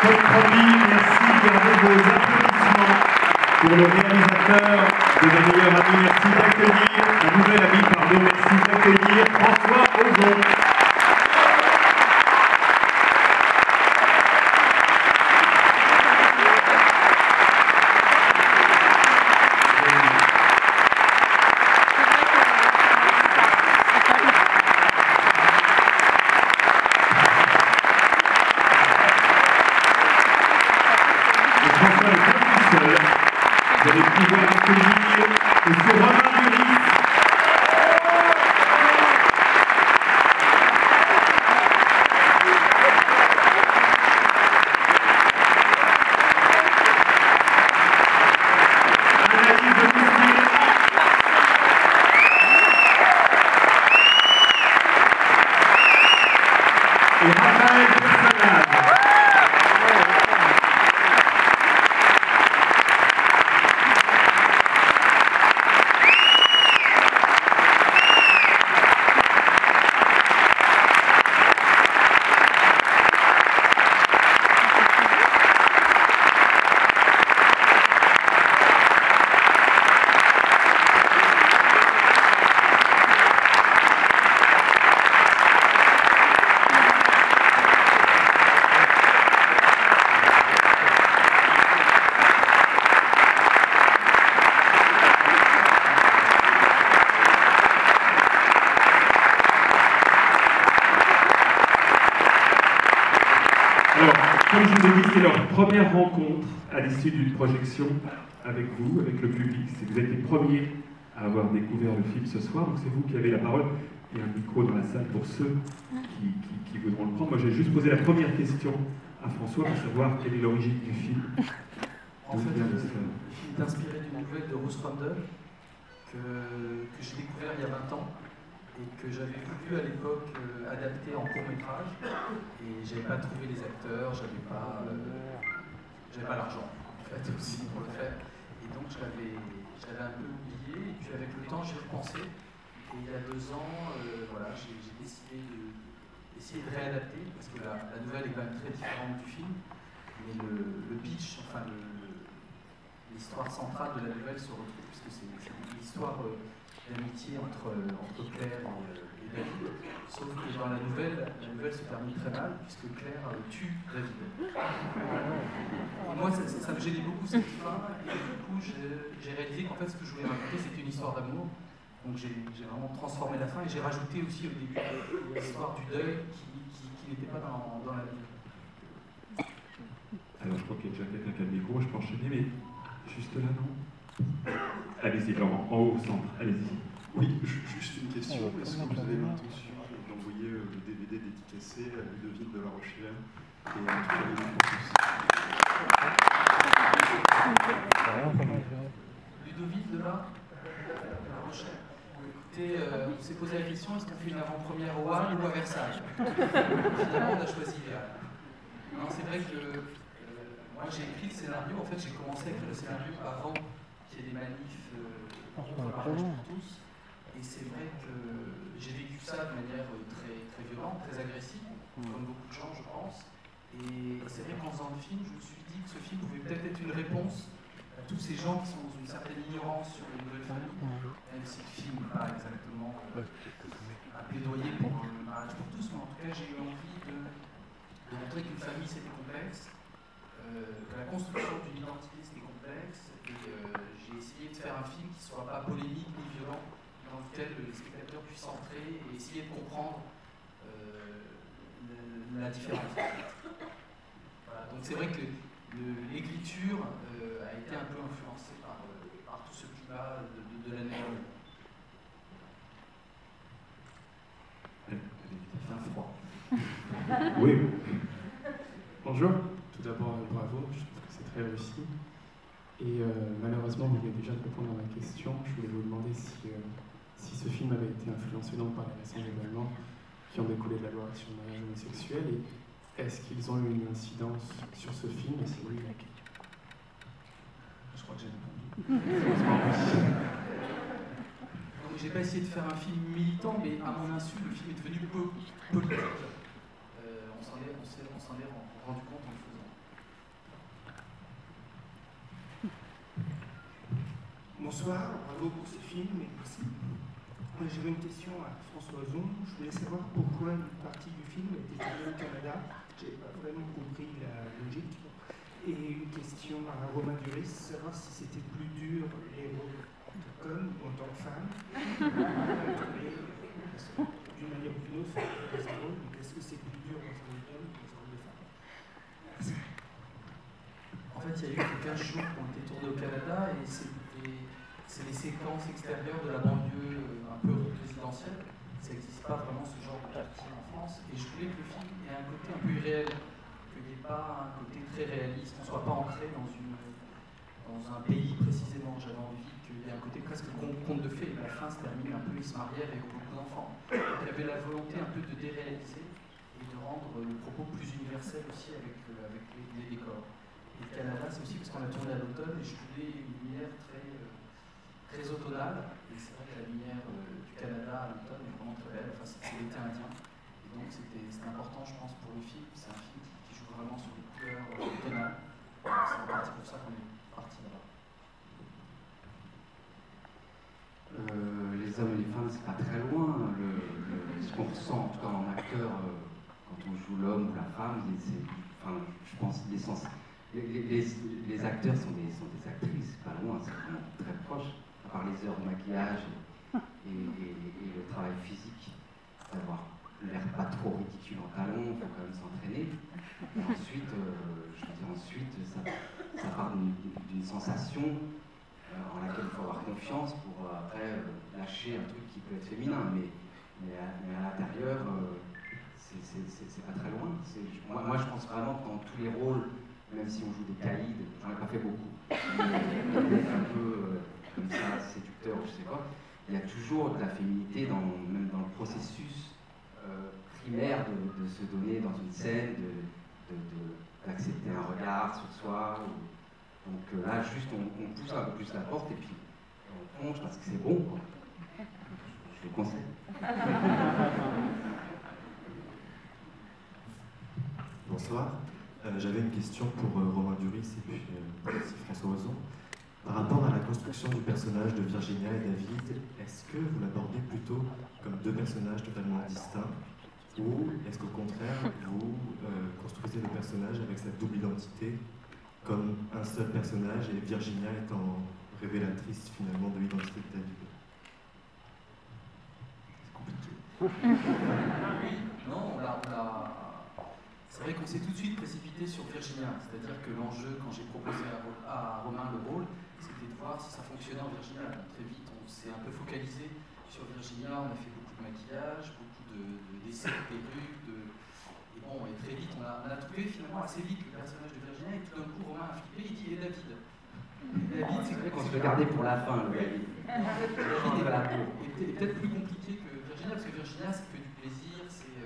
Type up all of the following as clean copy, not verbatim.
Comme promis, merci, gardez vos applaudissements pour le réalisateur de Mes meilleurs amis. Merci d'accueillir, un nouvel ami, pardon, merci d'accueillir François Ozon. Vous allez pouvoir accueillir M. Romain Duris. Analyse de Mousquet. Et Raphaël Personnage. Alors, comme je vous ai dit, c'est leur première rencontre à l'issue d'une projection avec vous, avec le public. Vous êtes les premiers à avoir découvert le film ce soir, donc c'est vous qui avez la parole. Il y a un micro dans la salle pour ceux qui voudront le prendre. Moi, j'ai juste posé la première question à François pour savoir quelle est l'origine du film. En fait, le film est inspiré d'une nouvelle de Ruth Rundle que j'ai découvert il y a 20 ans et que j'avais voulu à l'époque adapter en court-métrage. Et j'avais pas trouvé les acteurs, j'avais pas l'argent en fait aussi pour le faire. Et donc j'avais un peu oublié. Et puis avec le temps, j'y ai repensé. Et il y a 2 ans, voilà, j'ai décidé d'essayer de réadapter parce que la nouvelle est quand même très différente du film. Mais le pitch, enfin l'histoire centrale de la nouvelle se retrouve, puisque c'est l'histoire d'amitié entre Claire et David. Sauf que dans la nouvelle se termine très mal, puisque Claire tue David. Et moi, ça me gênait beaucoup cette fin, et du coup, j'ai réalisé qu'en fait, ce que je voulais raconter, c'était une histoire d'amour. Donc j'ai vraiment transformé la fin, et j'ai rajouté aussi au début l'histoire du deuil qui n'était pas dans la vie. Alors, je crois qu'il y a déjà quelqu'un qui a le micro, je peux enchaîner, mais juste là, non? Allez-y, Laurent, en haut, au centre, allez-y. Oui, juste une question. Est-ce que vous avez l'intention d'envoyer le DVD dédicacé à Ludovic de La Rochelle et à toute la Ludovic de La Rochelle. Écoutez, on s'est posé la question, est-ce qu'on fait une avant-première au Havre ou à Versailles? Finalement, on a choisi Non, c'est vrai que moi j'ai écrit le scénario, en fait j'ai commencé à écrire le scénario avant qu'il y ait des manifs contre le mariage pour tous. Et c'est vrai que j'ai vécu ça de manière très, très violente, très agressive, comme beaucoup de gens je pense. Et c'est vrai qu'en faisant le film, je me suis dit que ce film pouvait peut-être être une réponse à tous ces gens qui sont dans une certaine ignorance sur les nouvelles familles, même si le film n'est pas exactement un plaidoyer pour le mariage pour tous, mais en tout cas j'ai eu envie de montrer qu'une famille c'était complexe, que la construction d'une identité c'était complexe, et j'ai essayé de faire un film qui ne soit pas polémique ni violent, dans lequel les spectateurs puissent entrer et essayer de comprendre la différence. Voilà, donc c'est vrai que l'écriture a été un peu influencée par tout ce climat de l'année. Il fait un froid. Oui. Bonjour, tout d'abord bravo, je trouve que c'est très réussi. Et malheureusement, vous venez déjà de répondre à ma question. Je voulais vous demander si ce film avait été influencé donc par les récents événements qui ont découlé de la loi sur le mariage homosexuel, et est-ce qu'ils ont eu une incidence sur ce film, et si oui, je crois que j'ai répondu. Donc j'ai pas essayé de faire un film militant, mais à mon insu, le film est devenu politique. On s'en est rendu compte en le faisant. Bonsoir, bravo pour ce film et merci. J'avais une question à François Ozon. Je voulais savoir pourquoi une partie du film était tournée au Canada. Je n'ai pas vraiment compris la logique. Et une question à Romain Duris, savoir si c'était plus dur les rôles comme ou en tant que femme. D'une manière ou d'une autre, dans un rôle, mais est-ce que c'est plus dur dans un rôle d'homme ou dans un rôle de femme? Merci. En fait, il y a eu 15 jours qui ont été tournés au Canada et c'est les séquences extérieures de la banlieue un peu résidentielle. Ça n'existe pas vraiment ce genre de quartier en France. Et je voulais que le film ait un côté un peu irréel, qu'il n'y ait pas un côté très réaliste, qu'on ne soit pas ancré dans un pays précisément. J'avais envie qu'il y ait un côté presque conte de fées. La fin se termine un peu, ils se marièrent et ont beaucoup d'enfants. Il y avait la volonté un peu de déréaliser et de rendre le propos plus universel aussi avec les décors. Et le Canada, c'est aussi parce qu'on a tourné à l'automne et je voulais une lumière très automnale. Et c'est vrai que la lumière du Canada à l'automne est vraiment très belle. Enfin, c'est l'été indien. Et donc c'était important, je pense, pour le film. C'est un film qui joue vraiment sur les couleurs automnales. C'est en partie pour ça qu'on est parti là-bas. Les hommes et les femmes, c'est pas très loin. Ce qu'on ressent, en tout cas en acteur, quand on joue l'homme ou la femme, je pense l'essence. Les acteurs sont des actrices, pas loin, c'est vraiment très proche, à part les heures de maquillage et le travail physique, d'avoir l'air pas trop ridicule en talons, il faut quand même s'entraîner. Ensuite, ça part d'une sensation en laquelle il faut avoir confiance pour après lâcher un truc qui peut être féminin, mais à l'intérieur, c'est pas très loin. Moi, je pense vraiment que dans tous les rôles, même si on joue des caïds, j'en ai pas fait beaucoup, mais un peu comme ça, séducteur ou je sais quoi, il y a toujours de la féminité, même dans le processus primaire de se donner dans une scène, d'accepter un regard sur soi. Donc là, juste on pousse un peu plus la porte et puis on plonge parce que c'est bon, quoi. Je le conseille. Bonsoir. J'avais une question pour Romain Duris et puis aussi François Ozon. Par rapport à la construction du personnage de Virginia et David, est-ce que vous l'abordez plutôt comme deux personnages totalement distincts ou est-ce qu'au contraire, vous construisez le personnage avec cette double identité comme un seul personnage et Virginia étant révélatrice finalement de l'identité de David? C'est compliqué. Non, c'est vrai qu'on s'est tout de suite précipité sur Virginia, c'est-à-dire que l'enjeu, quand j'ai proposé à Romain le rôle, c'était de voir si ça fonctionnait en Virginia. Donc, très vite, on s'est un peu focalisé sur Virginia, on a fait beaucoup de maquillage, beaucoup d'essais de perruques, et très vite, on a trouvé finalement assez vite le personnage de Virginia, et tout d'un coup, Romain a flippé, il dit « Et David ?» David, c'est vrai qu'on se le gardait pour la fin, le David. David est peut-être plus compliqué que Virginia, parce que Virginia, c'est que du plaisir, c'est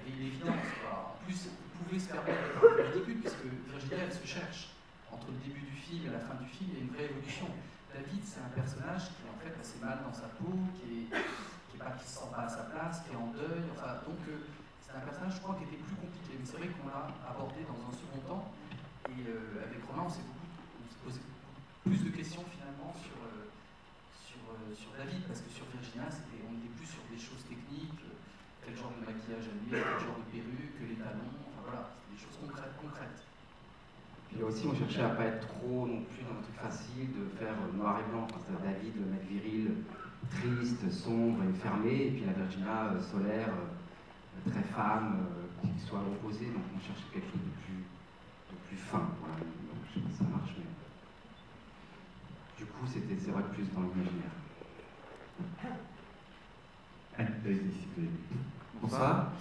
l'évidence. En plus, vous pouvez se permettre d'être un peu ridicule, puisque Virginia, elle se cherche. Entre le début du film et la fin du film, il y a une vraie évolution. David, c'est un personnage qui est en fait assez mal dans sa peau, qui se sent pas à sa place, qui est en deuil. Enfin, donc, c'est un personnage, je crois, qui était plus compliqué. Mais c'est vrai qu'on l'a abordé dans un second temps. Et avec Romain, on s'est posé plus de questions finalement sur David, parce que sur Virginia, on était plus sur des choses techniques, quel genre de maquillage à lui, quel genre de perruque, les talons, enfin voilà, des choses concrètes. Puis aussi, on cherchait à pas être trop non plus dans un truc facile, de faire noir et blanc. Enfin, c'est David, le mec viril, triste, sombre et fermé, et puis la Virginia solaire, très femme, qui soit opposée. Donc on cherchait quelque chose de plus fin. Voilà. Donc, je sais pas si ça marche, mais du coup, c'est vrai plus dans l'imaginaire. Bonsoir.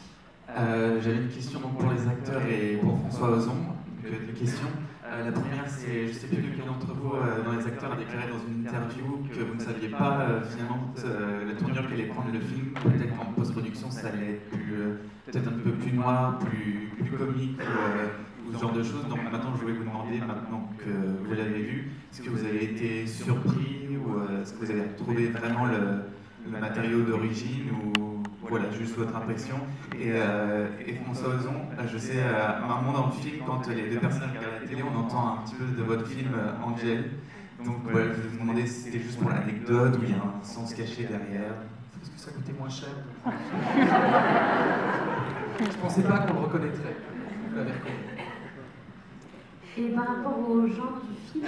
J'avais une question donc, pour les acteurs et pour François Ozon. Deux questions. La première, c'est, je ne sais plus lequel d'entre vous, dans les acteurs, a déclaré dans une interview que vous ne saviez pas finalement la tournure qu'allait prendre le film. Peut-être qu'en post-production, ça allait être peut-être un peu plus noir, plus comique ou ce genre de choses. Donc maintenant, je voulais vous demander, maintenant que vous l'avez vu, est-ce que vous avez été surpris ou est-ce que vous avez retrouvé vraiment le matériau d'origine ou voilà, juste votre impression. Et François Ozon, je sais, à un moment dans le film, quand les deux personnages regardent la télé, on entend un petit peu de votre film Angel. Donc voilà, je me demandais si c'était juste pour l'anecdote ou il y a un sens caché derrière. Parce que ça coûtait moins cher. Je pensais pas qu'on le reconnaîtrait. Vous l'avez reconnu. Et par rapport au genre du film,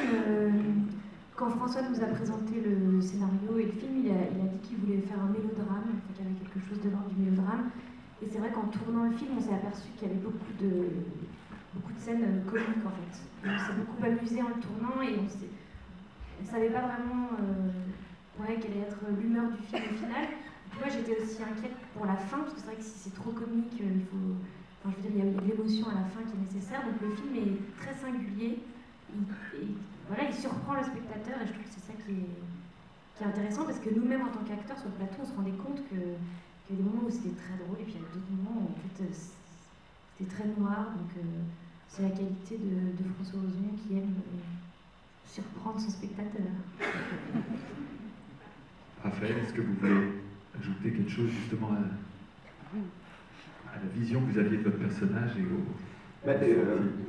quand François nous a présenté le scénario et le film, il a dit qu'il voulait faire un mélodrame, qu'il y avait quelque chose de l'ordre du mélodrame. Et c'est vrai qu'en tournant le film, on s'est aperçu qu'il y avait beaucoup de scènes comiques en fait. On s'est beaucoup amusé en le tournant et on ne savait pas vraiment quelle allait être l'humeur du film au final. Moi j'étais aussi inquiète pour la fin, parce que c'est vrai que si c'est trop comique, il faut... Enfin, je veux dire, il y a de l'émotion à la fin qui est nécessaire, donc le film est très singulier. Il surprend le spectateur et je trouve que c'est ça qui est intéressant parce que nous-mêmes en tant qu'acteurs sur le plateau, on se rendait compte qu'il y a des moments où c'était très drôle et puis il y a d'autres moments où en fait, c'était très noir. Donc c'est la qualité de François Ozon qui aime surprendre son spectateur. Raphaël, est-ce que vous voulez ajouter quelque chose justement à la vision que vous aviez de votre personnage et au...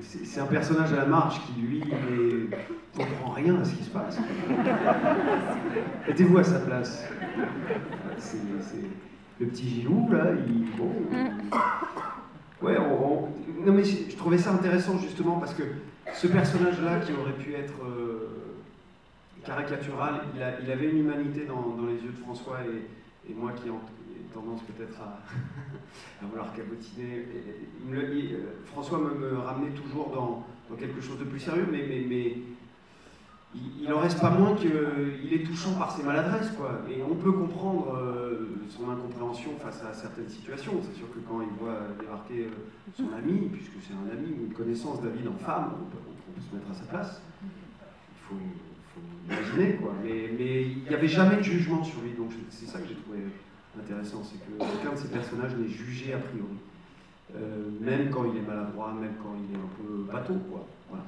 C'est un personnage à la marge qui, lui, ne comprend rien à ce qui se passe. Mettez-vous à sa place. C'est le petit Gilou, là, non mais je trouvais ça intéressant justement parce que ce personnage-là qui aurait pu être caricatural, il avait une humanité dans les yeux de François et moi qui ai tendance peut-être à vouloir cabotiner. François me ramenait toujours dans quelque chose de plus sérieux, mais il en reste pas moins qu'il est touchant par ses maladresses, quoi. Et on peut comprendre son incompréhension face à certaines situations. C'est sûr que quand il voit débarquer son ami, puisque c'est un ami ou une connaissance David en femme, on peut se mettre à sa place. Il faut imaginer, quoi. Mais il n'y avait jamais de jugement sur lui, donc c'est ça que j'ai trouvé intéressant, c'est que aucun de ces personnages n'est jugé a priori. Même quand il est maladroit, même quand il est un peu bateau, quoi. Voilà.